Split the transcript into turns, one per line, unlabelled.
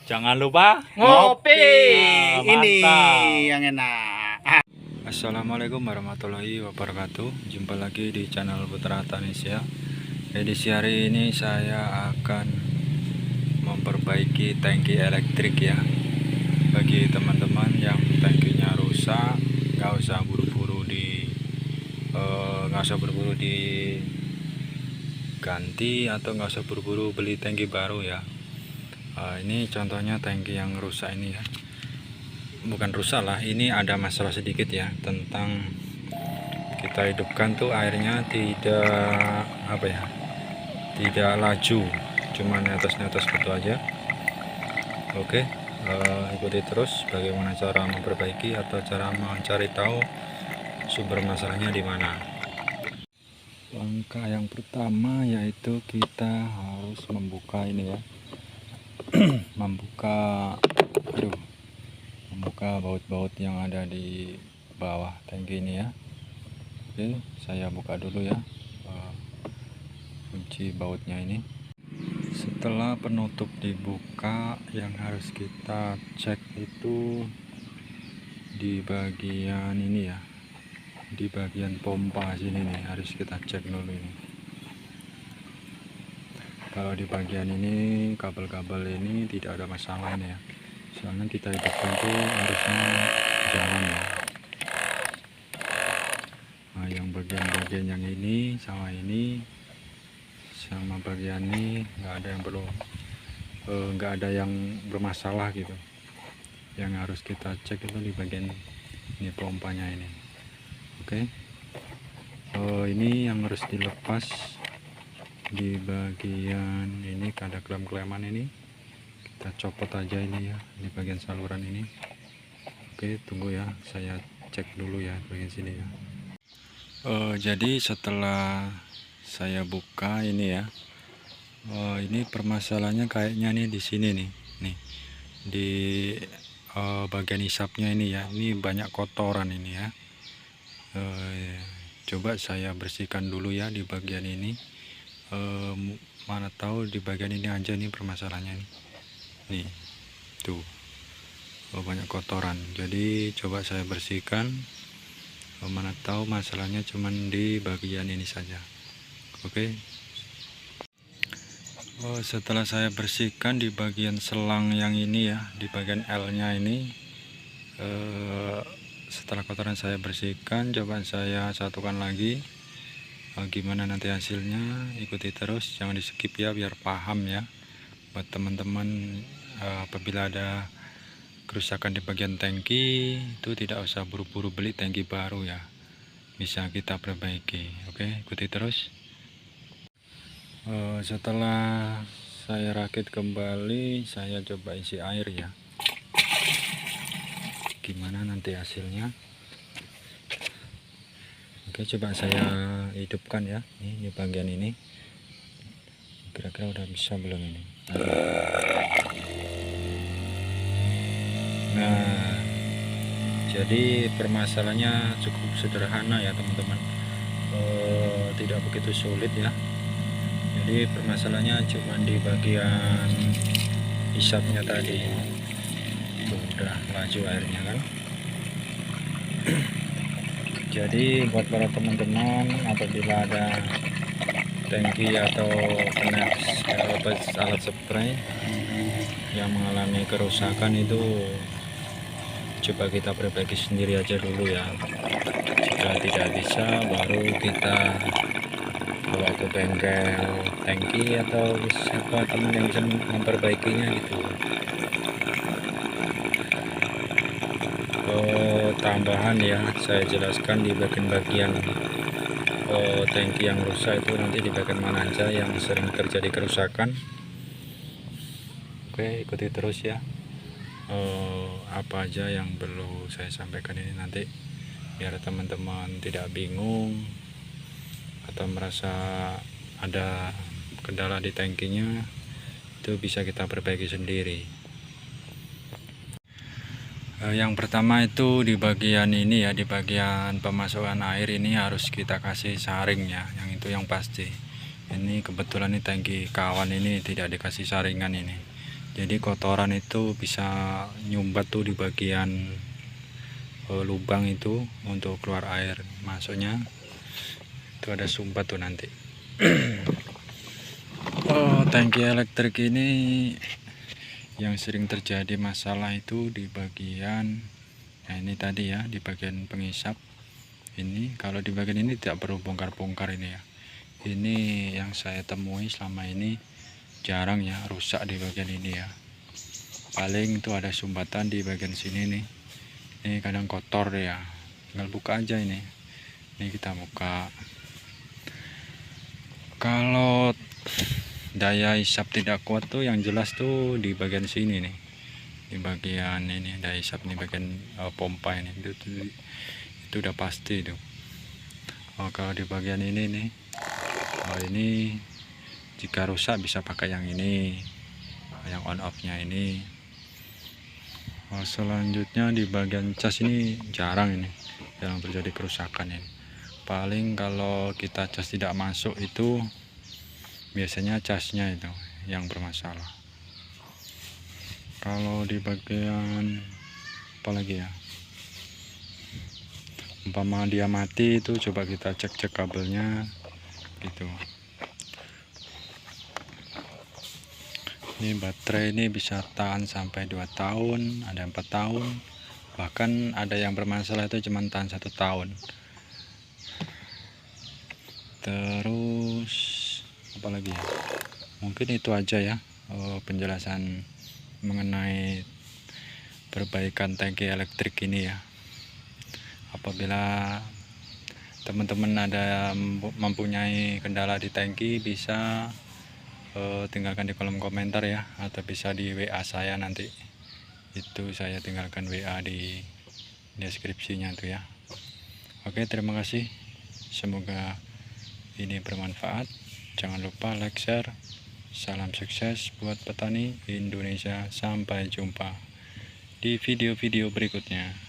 Jangan lupa
ngopi.
Nah,
Ini
mantap.
yang enak.
Assalamualaikum warahmatullahi wabarakatuh. Jumpa lagi di channel Putra Tanisya. Edisi hari ini saya akan memperbaiki tangki elektrik ya. Bagi teman-teman yang tangkinya rusak, nggak usah buru-buru diganti atau nggak usah buru-buru beli tangki baru ya. Ini contohnya tangki yang rusak ini ya, bukan rusak lah, ini ada masalah sedikit ya, tentang kita hidupkan tuh airnya tidak laju, cuman netes-netes gitu aja. Oke, ikuti terus bagaimana cara memperbaiki atau cara mencari tahu sumber masalahnya di mana. Langkah yang pertama yaitu kita harus membuka ini ya, membuka baut-baut yang ada di bawah tangki ini ya. Oke, saya buka dulu ya, kunci bautnya ini. Setelah penutup dibuka, yang harus kita cek itu di bagian ini ya, di bagian pompa sini nih, harus kita cek dulu ini. Kalau di bagian ini, kabel-kabel ini tidak ada masalah ini ya, soalnya kita hidupkan tuh harusnya jalan ya. Nah, yang bagian-bagian yang ini sama bagian ini nggak ada yang bermasalah gitu. Yang harus kita cek itu di bagian ini, pompanya ini. Oke, ini yang harus dilepas di bagian ini, ada klem-kleman ini kita copot aja ini ya, di bagian saluran ini. Oke, tunggu ya, saya cek dulu ya bagian sini ya. Jadi setelah saya buka ini ya, ini permasalahannya kayaknya nih di sini nih di bagian isapnya ini ya, ini banyak kotoran ini ya. Coba saya bersihkan dulu ya di bagian ini. Mana tahu di bagian ini aja nih permasalahannya nih tuh, banyak kotoran. Jadi coba saya bersihkan, mana tahu masalahnya cuman di bagian ini saja. Oke, setelah saya bersihkan di bagian selang yang ini ya, di bagian L nya ini, setelah kotoran saya bersihkan, coba saya satukan lagi. Gimana nanti hasilnya, ikuti terus, jangan di skip ya, biar paham ya. Buat teman-teman, apabila ada kerusakan di bagian tangki itu tidak usah buru-buru beli tangki baru ya, bisa kita perbaiki. Oke, ikuti terus. Setelah saya rakit kembali, saya coba isi air ya, gimana nanti hasilnya. Oke, coba saya hidupkan ya, ini bagian ini, kira-kira udah bisa belum ini. Nah, jadi permasalahannya cukup sederhana ya teman-teman, tidak begitu sulit ya. Jadi permasalahannya cuma di bagian isapnya tadi. Tuh, udah laju airnya kan. Jadi buat para teman-teman, apabila ada tangki atau kena alat spray yang mengalami kerusakan itu, coba kita perbaiki sendiri aja dulu ya. Jika tidak bisa, baru kita bawa ke bengkel tangki atau siapa teman yang bisa memperbaikinya gitu. Tambahan ya, saya jelaskan di bagian-bagian tangki yang rusak itu nanti di bagian mana aja yang sering terjadi kerusakan. Oke, ikuti terus ya. Apa aja yang perlu saya sampaikan ini nanti, biar teman-teman tidak bingung atau merasa ada kendala di tangkinya, itu bisa kita perbaiki sendiri. Yang pertama itu di bagian ini ya, di bagian pemasukan air ini harus kita kasih saring ya, yang itu yang pasti. Ini kebetulan ini tangki kawan ini tidak dikasih saringan ini, Jadi kotoran itu bisa nyumbat tuh di bagian lubang itu untuk keluar air masuknya. Itu ada sumbat tuh nanti. Tangki elektrik ini yang sering terjadi masalah itu di bagian, nah ini tadi ya, di bagian pengisap ini. Kalau di bagian ini tidak perlu bongkar-bongkar ini ya. Ini yang saya temui selama ini jarang ya rusak di bagian ini ya. Paling itu ada sumbatan di bagian sini nih. Ini kadang kotor ya, tinggal buka aja ini. Ini kita buka. Kalau daya isap tidak kuat tuh yang jelas tuh di bagian sini nih, di bagian ini daya isap nih, bagian pompa ini itu udah pasti tuh. Kalau di bagian ini nih, ini jika rusak bisa pakai yang ini, yang on off nya ini. Selanjutnya di bagian cas ini jarang terjadi kerusakan ini. Paling kalau kita cas tidak masuk itu biasanya casnya itu yang bermasalah. Kalau di bagian apalagi ya, umpama dia mati itu coba kita cek kabelnya gitu. Ini baterai ini bisa tahan sampai 2 tahun, ada 4 tahun, bahkan ada yang bermasalah itu cuma tahan 1 tahun. Terus apalagi ya, mungkin itu aja ya penjelasan mengenai perbaikan tangki elektrik ini ya. Apabila teman-teman ada mempunyai kendala di tangki, bisa tinggalkan di kolom komentar ya, atau bisa di WA saya nanti. Itu saya tinggalkan WA di deskripsinya tuh ya. Oke, terima kasih. Semoga ini bermanfaat. Jangan lupa like, share. Salam sukses buat petani Indonesia. Sampai jumpa di video-video berikutnya.